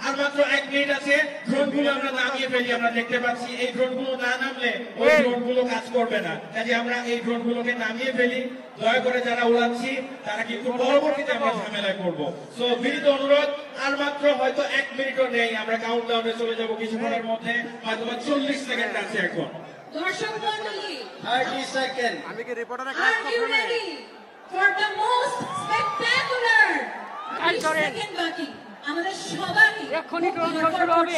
আর মাত্র 1 মিনিট আছে, ড্রোনগুলো আমরা নামিয়ে ফেলি। আমরা দেখতে পাচ্ছি এই ড্রোনগুলো না নামলে ওই ড্রোনগুলো কাজ করবে না। কাজে আমরা এই ড্রোনগুলোকে নামিয়ে ফেলি। দয়া করে যারা উড়াচ্ছি তারা কিন্তু পরবর্তীতে আমরা ঝামেলায় করবো। সো বিনীত অনুরোধ, আর মাত্র হয়তো 1 মিনিটও নেই, আমরা কাউন্টডাউনে চলে যাবো কিছুক্ষণের মধ্যে, হয়তো 40 সেকেন্ড আছে এখন। দর্শক মণ্ডলী, 30 সেকেন্ড। আমি কি রিপোর্টারের are you ready for the most spectacular? 30 second বাকি, আমাদের সবারই এখনই ড্রোন শো শুরু হবে।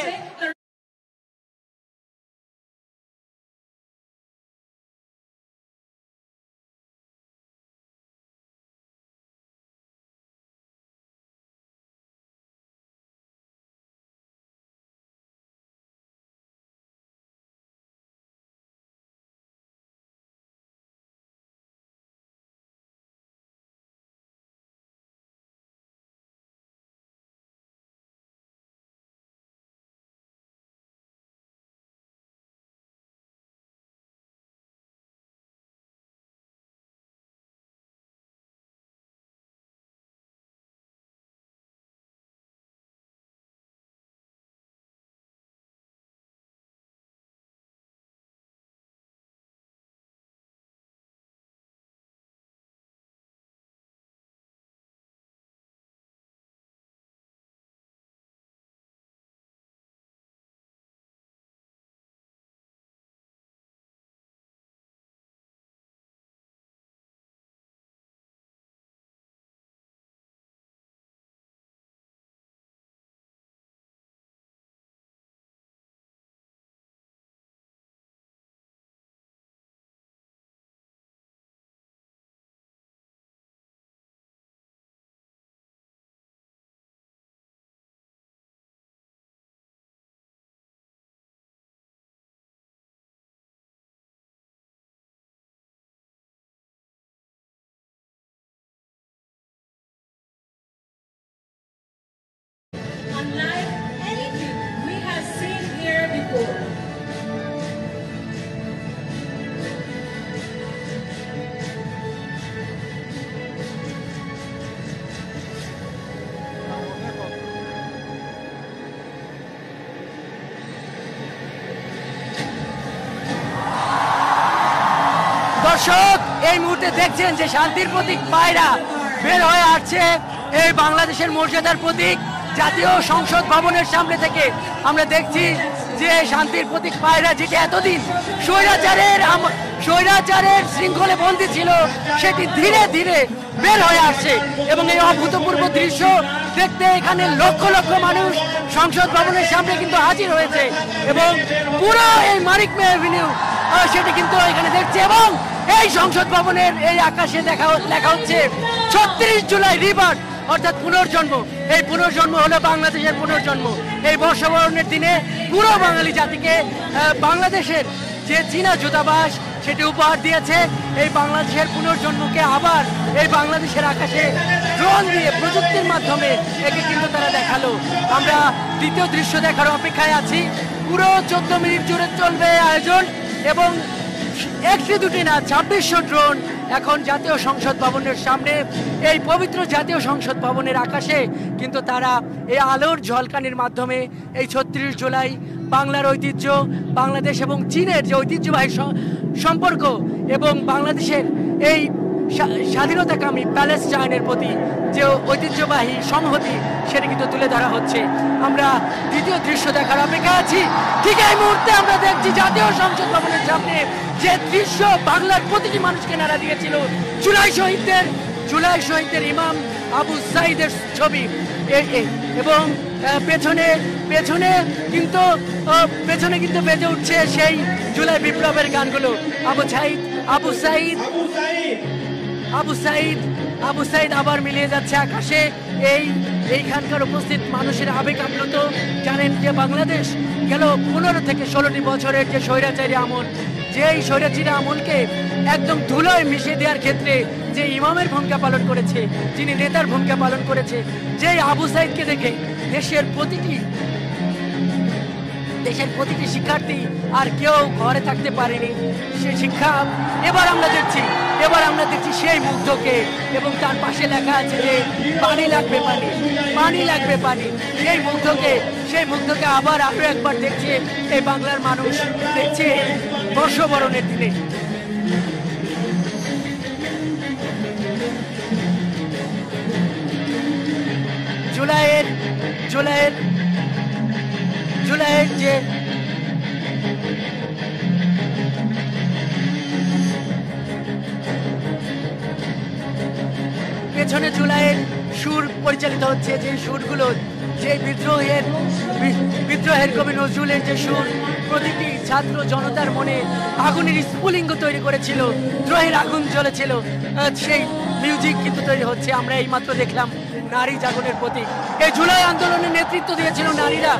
Unlike anything we have seen here before. দর্শক, এই মুহূর্তে দেখছেন যে শান্তির প্রতীক পায়রা বের হয়ে আসছে এই বাংলাদেশের মর্যাদার প্রতীক জাতীয় সংসদ ভবনের সামনে থেকে। আমরা দেখছি যে শান্তির প্রতীক পায়রা, যেটি এতদিন স্বৈরাচারের শৃঙ্খলে বন্দী ছিল, সেটি ধীরে ধীরে বের হয়ে আসছে। এবং এই অভূতপূর্ব দৃশ্য দেখতে এখানে লক্ষ লক্ষ মানুষ সংসদ ভবনের সামনে কিন্তু হাজির হয়েছে এবং পুরো এই মানিক মে এভিনিউ সেটি কিন্তু এখানে দেখছে। এবং এই সংসদ ভবনের এই আকাশে লেখা হচ্ছে 36 জুলাই রিবার্থ, অর্থাৎ পুনর্জন্ম। এই পুনর্জন্ম হলো বাংলাদেশের পুনর্জন্ম। এই বর্ষবরণের দিনে পুরো বাঙালি জাতিকে বাংলাদেশের যে চীনা দূতাবাস সেটি উপহার দিয়েছে এই বাংলাদেশের পুনর্জন্মকে আবার এই বাংলাদেশের আকাশে ড্রোন দিয়ে প্রযুক্তির মাধ্যমে একে কিন্তু তারা দেখালো। আমরা দ্বিতীয় দৃশ্য দেখার অপেক্ষায় আছি। পুরো 14 মিনিট জুড়ে চলবে আয়োজন এবং 1-2টি না 2600 ড্রোন এখন জাতীয় সংসদ ভবনের সামনে, এই পবিত্র জাতীয় সংসদ ভবনের আকাশে কিন্তু তারা এই আলোর ঝলকানির মাধ্যমে এই 36 জুলাই বাংলার ঐতিহ্য, বাংলাদেশ এবং চীনের যে ঐতিহ্যবাহী সম্পর্ক এবং বাংলাদেশের এই স্বাধীনতাকামী প্যালেস্টাইনের প্রতি যে ঐতিহ্যবাহী সংহতি সেটা কিন্তু তুলে ধরা হচ্ছে। আমরা দ্বিতীয় দৃশ্য দেখার অপেক্ষা আছি। ঠিক এই মুহূর্তে আমরা দেখছি জাতীয় সংসদ ভবনের সামনে যে দৃশ্য বাংলার প্রতিটি মানুষকে নাড়া দিয়েছিল, জুলাই শহীদদের ইমাম আবু সাইদের ছবি এবং পেছনে কিন্তু বেজে উঠছে সেই জুলাই বিপ্লবের গানগুলো। আবু সাইদ আবার মিলিয়ে যাচ্ছে আকাশে। এইখানকার উপস্থিত মানুষের আবেগ আপ্লুত। জানেন যে বাংলাদেশ গেল 15 থেকে 16টি বছরের যে স্বৈরাচারী আমল, যেই স্বৈরাচারী আমলকে একদম ধুলোয় মিশিয়ে দেওয়ার ক্ষেত্রে যে ইমামের ভূমিকা পালন করেছে, যিনি নেতার ভূমিকা পালন করেছে, যেই আবু সাইদকে দেখে দেশের প্রতিটি দেশের প্রতিটি শিক্ষার্থী আর কেউ ঘরে থাকতে পারেনি। সে শিক্ষা এবার আমরা দেখছি সেই মুগ্ধকে, এবং তার পাশে লেখা আছে যে পানি লাগবে পানি, পানি লাগবে পানি। সেই মুগ্ধকে আবার আরো একবার দেখছে এই বাংলার মানুষ, দেখছে বর্ষবরণের দিনে। জুলাইয়ের যে পেছনে জুলাইয়ের সুর পরিচালিত হচ্ছে, যে সুরগুলো, যে বিদ্রোহের কবি নজরুলের যে সুর প্রতিটি ছাত্র জনতার মনে আগুনের স্ফুলিঙ্গ তৈরি করেছিল, দ্রোহের আগুন জ্বলেছিল, সেই মিউজিক কিন্তু তৈরি হচ্ছে। আমরা এইমাত্র দেখলাম নারী জাগরণের প্রতীক। এই জুলাই আন্দোলনের নেতৃত্ব দিয়েছিল নারীরা।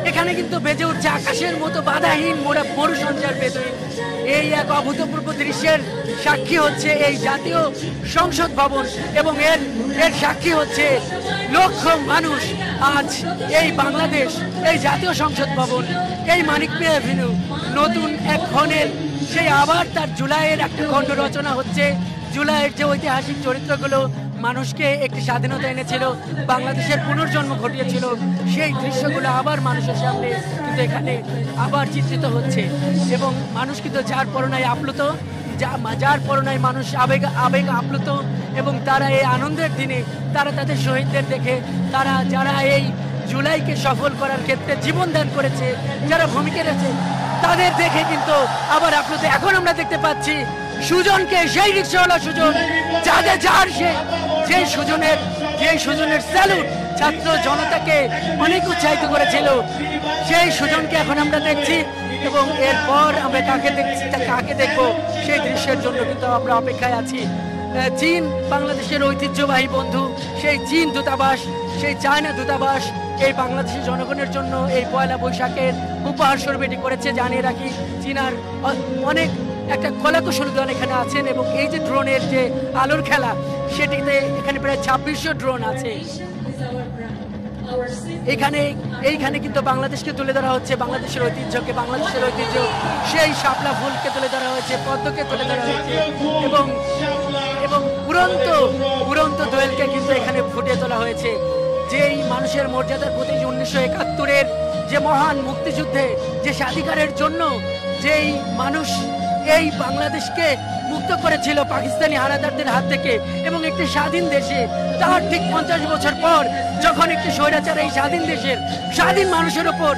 এখানে কিন্তু বেজে উঠছে আকাশের মতো বাধাহীন মরু সঞ্চার বেদুইন। এই এক অভূতপূর্ব দৃশ্যের সাক্ষী হচ্ছে এই জাতীয় সংসদ ভবন, এবং এর সাক্ষী হচ্ছে লক্ষ মানুষ। আজ এই বাংলাদেশ, এই জাতীয় সংসদ ভবন, এই মানিক মিয়া এভিনিউ নতুন এক ক্ষণের সেই আবার তার জুলাইয়ের একটা খণ্ড রচনা হচ্ছে। জুলাইয়ের যে ঐতিহাসিক চরিত্রগুলো মানুষকে একটি স্বাধীনতা এনেছিল, বাংলাদেশের পুনর্জন্ম ঘটিয়েছিল, সেই দৃশ্যগুলো আবার মানুষের সামনে কিন্তু এখানে আবার চিত্রিত হচ্ছে। এবং মানুষ কিন্তু যার পরনায় আপ্লুত, যার পরনায় মানুষ আবেগ আপ্লুত, এবং তারা এই আনন্দের দিনে তারা তাদের শহীদদের দেখে, যারা এই জুলাইকে সফল করার ক্ষেত্রে জীবন দান করেছে, যারা ভূমিকা রেখেছে, তাদের দেখে কিন্তু আবার আপ্লুত। এখন আমরা দেখতে পাচ্ছি সুজনকে, সেই রিক্সাওয়ালা সুজন, সেই সুজনের স্যালুট ছাত্র জনতাকে অনেক উৎসাহিত করেছিল, সেই সুজনকে এখন আমরা দেখছি। এবং এরপর আমরা কাকে দেখবো সেই দৃশ্যের জন্য কিন্তু আমরা অপেক্ষায় আছি। চীন বাংলাদেশের ঐতিহ্যবাহী বন্ধু, সেই চীন দূতাবাস, সেই চায়না দূতাবাস এই বাংলাদেশের জনগণের জন্য এই পয়লা বৈশাখের উপহার স্বরূপ এটি করেছে। জানিয়ে রাখি, চীনার অনেক একটা কলাকুশলীগণ এখানে আছেন, এবং এই যে ড্রোনের যে আলোর খেলা, সেটিতে এখানে প্রায় 2600 ড্রোন আছে। এইখানে কিন্তু বাংলাদেশকে তুলে ধরা হচ্ছে, বাংলাদেশের ঐতিহ্য, সেই শাপলা ফুলকে তুলে ধরা হয়েছে, পদ্মকে তুলে ধরা হয়েছে, এবং উড়ন্ত দোয়েলকে কিন্তু এখানে ফুটিয়ে তোলা হয়েছে। যেই মানুষের মর্যাদার প্রতি 1971-এর যে মহান মুক্তিযুদ্ধে, যে স্বাধিকারের জন্য যেই মানুষ এই বাংলাদেশকে মুক্ত করেছিল পাকিস্তানি হানাদারদের হাত থেকে, এবং একটি স্বাধীন দেশে তার ঠিক 50 বছর পর যখন একটি স্বৈরাচার এই স্বাধীন দেশের স্বাধীন মানুষের ওপর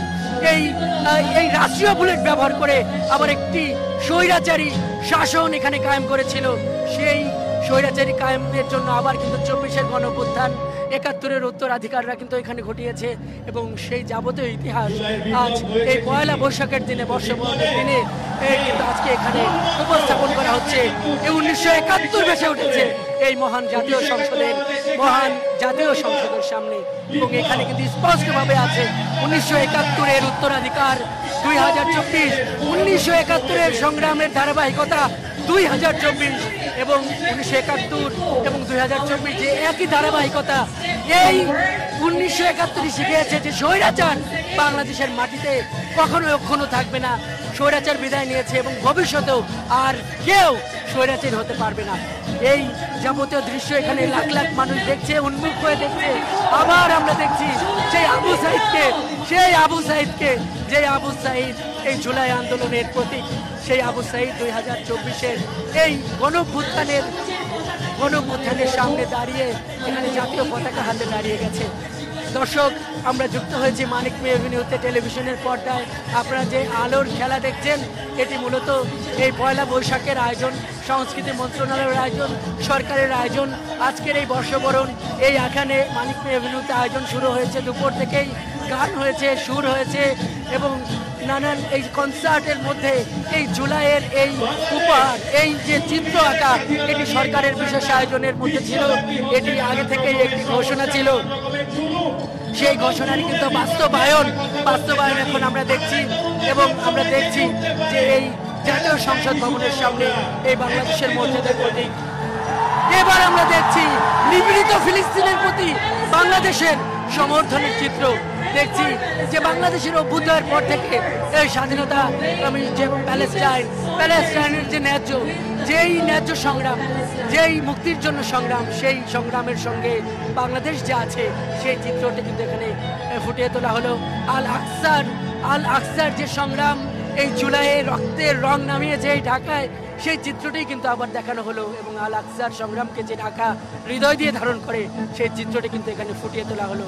এই রাষ্ট্রীয় বুলেট ব্যবহার করে আবার একটি স্বৈরাচারী শাসন এখানে কায়েম করেছিল, সেই স্বৈরাচারী কায়েমের জন্য আবার কিন্তু 24-এর গণঅভ্যুত্থান, 71-এর উত্তরাধিকাররা কিন্তু এখানে ঘটিয়েছে। এবং সেই যাবতীয় ইতিহাস আজ এই পয়লা বৈশাখের দিনে, বর্ষবরণের দিনে কিন্তু আজকে এখানে উপস্থাপন করা হচ্ছে। 1971 ভেসে উঠেছে এই মহান জাতীয় সংসদের সামনে, এবং এখানে কিন্তু স্পষ্টভাবে আছে 1971-এর উত্তরাধিকার 2024, 1971-এর সংগ্রামের ধারাবাহিকতা 2024, এবং 1971 এবং 2024 যে একই ধারাবাহিকতা। এই 1971 শিখিয়েছে যে স্বৈরাচার বাংলাদেশের মাটিতে কখনো থাকবে না, স্বৈরাচার বিদায় নিয়েছে, এবং ভবিষ্যতেও আর কেউ স্বৈরাচার হতে পারবে না। এই যাবতীয় দৃশ্য এখানে লাখ লাখ মানুষ দেখছে, উন্মুখ হয়ে দেখছে। আবার আমরা দেখছি সেই আবু সাইদকে, যে আবু সাইদ এই জুলাই আন্দোলনের প্রতীক, সেই আবু সাইদ 2024-এর এই গণঅভ্যুত্থানের সামনে দাঁড়িয়ে এখানে জাতীয় পতাকা হাতে দাঁড়িয়ে গেছে। দর্শক, আমরা যুক্ত হয়েছি মানিক মিয়া এভিনিউতে টেলিভিশনের পর্দায়। আপনারা যে আলোর খেলা দেখছেন, এটি মূলত এই পয়লা বৈশাখের আয়োজন, সংস্কৃতি মন্ত্রণালয়ের আয়োজন, সরকারের আয়োজন। আজকের এই বর্ষবরণ এখানে মানিক মিয়া এভিনিউতে আয়োজন শুরু হয়েছে দুপুর থেকেই। গান হয়েছে, সুর হয়েছে, এবং নানান এই কনসার্টের মধ্যে এই জুলাইয়ের এই উপহার, এই যে চিত্র আঁকা, এটি সরকারের বিশেষ আয়োজনের মধ্যে ছিল। এটি আগে থেকেই একটি ঘোষণা ছিল, সেই ঘোষণার কিন্তু বাস্তবায়ন এখন আমরা দেখছি। এবং আমরা দেখছি যে এই জাতীয় সংসদ ভবনের সামনে এই বাংলাদেশের মর্যাদার প্রতীক। এবার আমরা দেখছি নিপীড়িত ফিলিস্তিনের প্রতি বাংলাদেশের সমর্থনের চিত্র। দেখছি যে বাংলাদেশের অভ্যুদয়ের পর থেকে এই স্বাধীনতা যে প্যালেস্টাইনের যে যেই ন্যায্য সংগ্রাম, যেই মুক্তির জন্য সংগ্রাম, সেই সংগ্রামের সঙ্গে বাংলাদেশ যে আছে সেই চিত্রটি কিন্তু এখানে ফুটিয়ে তোলা হলো। আল আকসার যে সংগ্রাম, এই জুলাইয়ে রক্তের রং নামিয়েছে এই ঢাকায়, সেই চিত্রটি কিন্তু আবার দেখানো হলো এবং আল আকসার সংগ্রামকে যে ঢাকা হৃদয় দিয়ে ধারণ করে সেই চিত্রটি কিন্তু এখানে ফুটিয়ে তোলা হলো।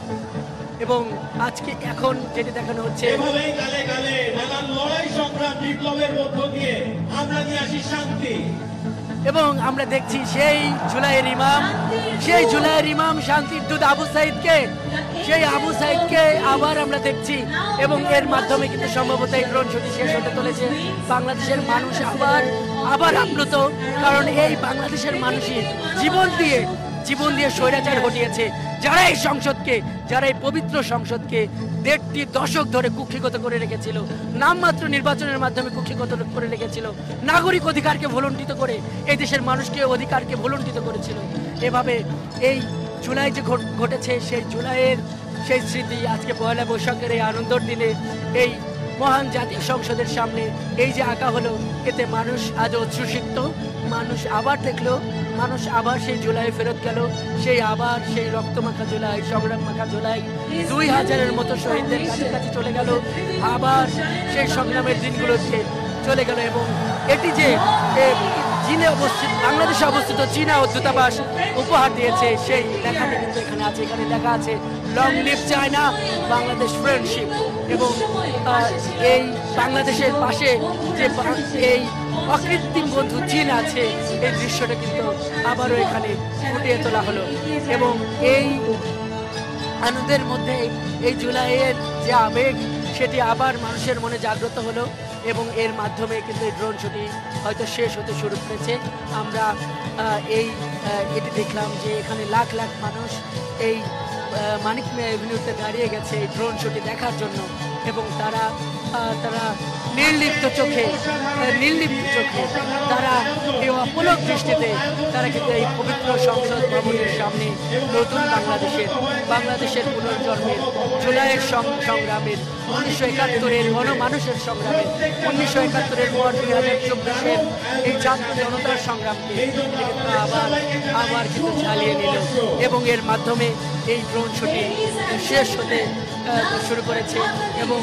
এবং আজকে এখন যেটি দেখানো হচ্ছে, এভাবেই গালে গালে নানান লড়াই সংগ্রাম বিপ্লবের মধ্য দিয়ে আমরা নিয়ে আসি শান্তি। এবং আমরা দেখছি সেই জুলাইয়ের ইমাম শান্তির দূত আবু সাইদকে আবার আমরা দেখছি এবং এর মাধ্যমে কিন্তু সম্ভবত এই ড্রোন শুটিং শেষ হতে চলেছে। বাংলাদেশের মানুষ আবার আপ্লুত, কারণ এই বাংলাদেশের মানুষই জীবন দিয়ে স্বৈরাচার ঘটিয়েছে, যারা এই পবিত্র সংসদকে 1.5 দশক ধরে কুক্ষিগত করে রেখেছিল, নামমাত্র নির্বাচনের মাধ্যমে কুক্ষিগত করে রেখেছিল, নাগরিক অধিকারকে ভুলুণ্ঠিত করে এই দেশের মানুষকে অধিকারকে ভুলুণ্ঠিত করেছিল। এভাবে এই জুলাই যে ঘটেছে, সেই জুলাইয়ের সেই স্মৃতি আজকে পয়লা বৈশাখের এই আনন্দের দিনে এই মহান জাতীয় সংসদের সামনে এই যে আঁকা হলো, এতে মানুষ আজ উচ্ছ্বসিত, মানুষ আবার দেখলো, মানুষ আবার সেই জুলাই ফেরত গেল, সেই রক্তমাখা জুলাই, সংগ্রাম মাখা জুলাই 2000-এর মতো শহীদদের কাছে চলে গেল, আবার সেই সংগ্রামের দিনগুলোতে চলে গেল। এবং এটি যে বাংলাদেশে অবস্থিত চীনা দূতাবাস উপহার দিয়েছে, সেই লেখাটি কিন্তু এখানে আছে। এখানে লেখা আছে long live China, Bangladesh friendship. এবং এই বাংলাদেশের পাশে যে এই অকৃত্রিম বন্ধু চীন আছে, এই দৃশ্যটা কিন্তু আবারও এখানে ফুটিয়ে তোলা হলো। এবং এই আনন্দের মধ্যে এই জুলাইয়ের যে আবেগ, সেটি আবার মানুষের মনে জাগ্রত হলো এবং এর মাধ্যমে কিন্তু এই ড্রোন শুটিং হয়তো শেষ হতে শুরু করেছে। আমরা এটি দেখলাম যে এখানে লাখ লাখ মানুষ এই মানিক মিয়া এভিনিউতে দাঁড়িয়ে গেছে এই ড্রোন শুটিং দেখার জন্য এবং তারা নির্লিপ্ত চোখে তারা এই অপলক দৃষ্টিতে তারা কিন্তু এই পবিত্র সংসদ ভবনের সামনে নতুন বাংলাদেশের পুনর্জন্মের, জুলাইয়ের সংগ্রামের, 1971-এর গণমানুষের সংগ্রামের, 1971-এর পর 2024-এর এই ছাত্র জনতার সংগ্রামকে আবার কিন্তু চালিয়ে নিল এবং এর মাধ্যমে এই ড্রোন শুটিং শেষ হতে শুরু করেছে। এবং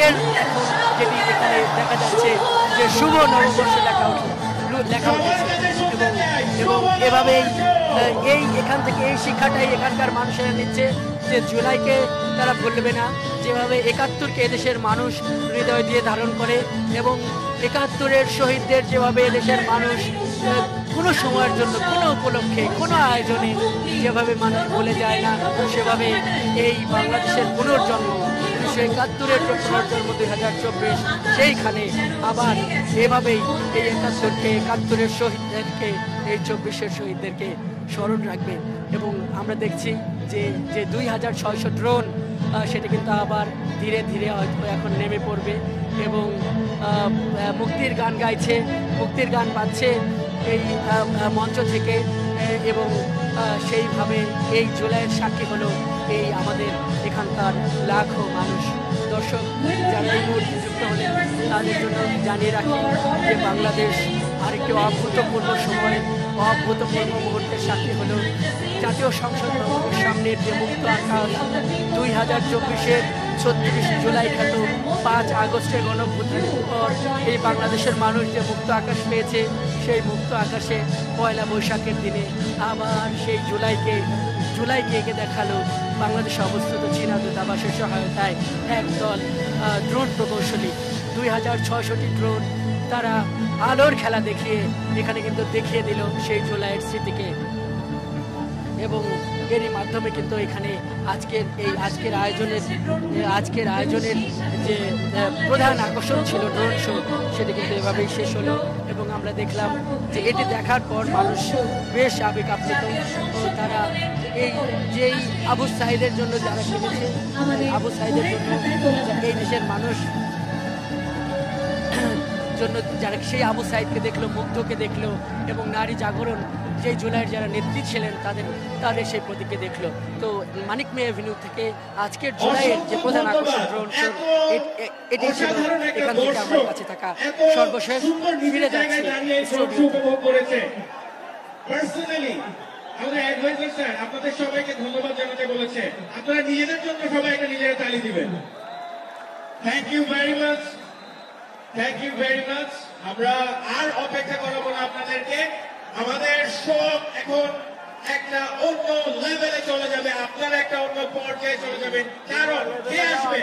এর এখন যেটি এখানে দেখা যাচ্ছে যে শুভ নববর্ষ লেখা উঠেছে এবং এভাবেই এখান থেকে এই শিক্ষাটাই এখানকার মানুষেরা নিচ্ছে যে জুলাইকে তারা ভুলবে না, যেভাবে 71-কে এদেশের মানুষ হৃদয় দিয়ে ধারণ করে এবং 71-এর শহীদদের যেভাবে এদেশের মানুষ কোনো সময়ের জন্য, কোনো উপলক্ষে, কোনো আয়োজনে যেভাবে মানুষ ভুলে যায় না, সেভাবে এই বাংলাদেশের পুনর্জন্ম, 1971-এর যে পুনর্জন্ম 2024, সেইখানে আবার এভাবেই এই 71-এর শহীদদেরকে, এই 24-এর শহীদদেরকে স্মরণ রাখবে। এবং আমরা দেখছি যে 2600 ড্রোন সেটা কিন্তু আবার ধীরে ধীরে হয়তো এখন নেমে পড়বে এবং মুক্তির গান গাইছে, মুক্তির গান বাজছে এই মঞ্চ থেকে এবং সেইভাবে এই জুলাইয়ের সাক্ষী হলো এই আমাদের এখানকার লাখো মানুষ। দর্শক যারা এই মুহূর্তে যুক্ত হলেন তাদের জন্য জানিয়ে রাখি যে বাংলাদেশ আরেকটি অভূতপূর্ব সময়, অভূতপূর্ব মুহূর্তের সাক্ষী হলো জাতীয় সংসদ ভবনের সামনের যে মুক্ত আকাশ, 2024-এর 36 জুলাই খ্যাত 5 আগস্টের গণঅভ্যুত্থানের পর এই বাংলাদেশের মানুষ যে মুক্ত আকাশ পেয়েছে, সেই মুক্ত আকাশে পয়লা বৈশাখের দিনে আবার সেই জুলাইকে এঁকে দেখালো বাংলাদেশে অবস্থিত চীনা দূতাবাসের সহায়তায় একদল ড্রোন প্রকৌশলী, 2600টি ড্রোন, তারা আলোর খেলা দেখিয়ে এখানে কিন্তু দেখিয়ে দিল সেই জুলাইয়ের স্মৃতিকে। এবং এরই মাধ্যমে কিন্তু এখানে আজকের আয়োজনের যে প্রধান আকর্ষণ ছিল ড্রোন শো, সেটি কিন্তু এভাবেই শেষ হলো। এবং আমরা দেখলাম যে এটি দেখার পর মানুষ বেশ আবেগ আপ্লুত। তারা যেই আবু সাইদের জন্য যারা কিনেছে, আবু সাইদের জন্য এই দেশের মানুষ জন্য যারা সেই আবু সাইদকে দেখলো, মুগ্ধকে দেখলো এবং নারী জাগরণ যেই জুলাইয়ের যারা নেত্রী ছিলেন তাদের সেই প্রতীককে দেখলো। তো মানিক মে অ্যাভিনিউ থেকে আজকের জুলাইয়ের যে প্রধান আকর্ষণ ড্রোন শো, এটি ছিল এখান থেকে আমার কাছে থাকা সর্বশেষ। ফিরে যাচ্ছি স্টুডিওতে। পার্সোনালি আমাদের অ্যাডভাইজার স্যার আপনাদের সবাইকে ধন্যবাদ জানাতে বলেছে। আপনারা নিজেদের জন্য সবাই একটা নিজেরা তালি দিবেন। Thank you very much, thank you very much. আমরা আর অপেক্ষা করাবো না আপনাদেরকে। আমাদের শো এখন একটা অন্য লেভেলে চলে যাবে, আপনারা একটা অন্য পর্যায়ে চলে যাবেন। কারণ কে আসবে?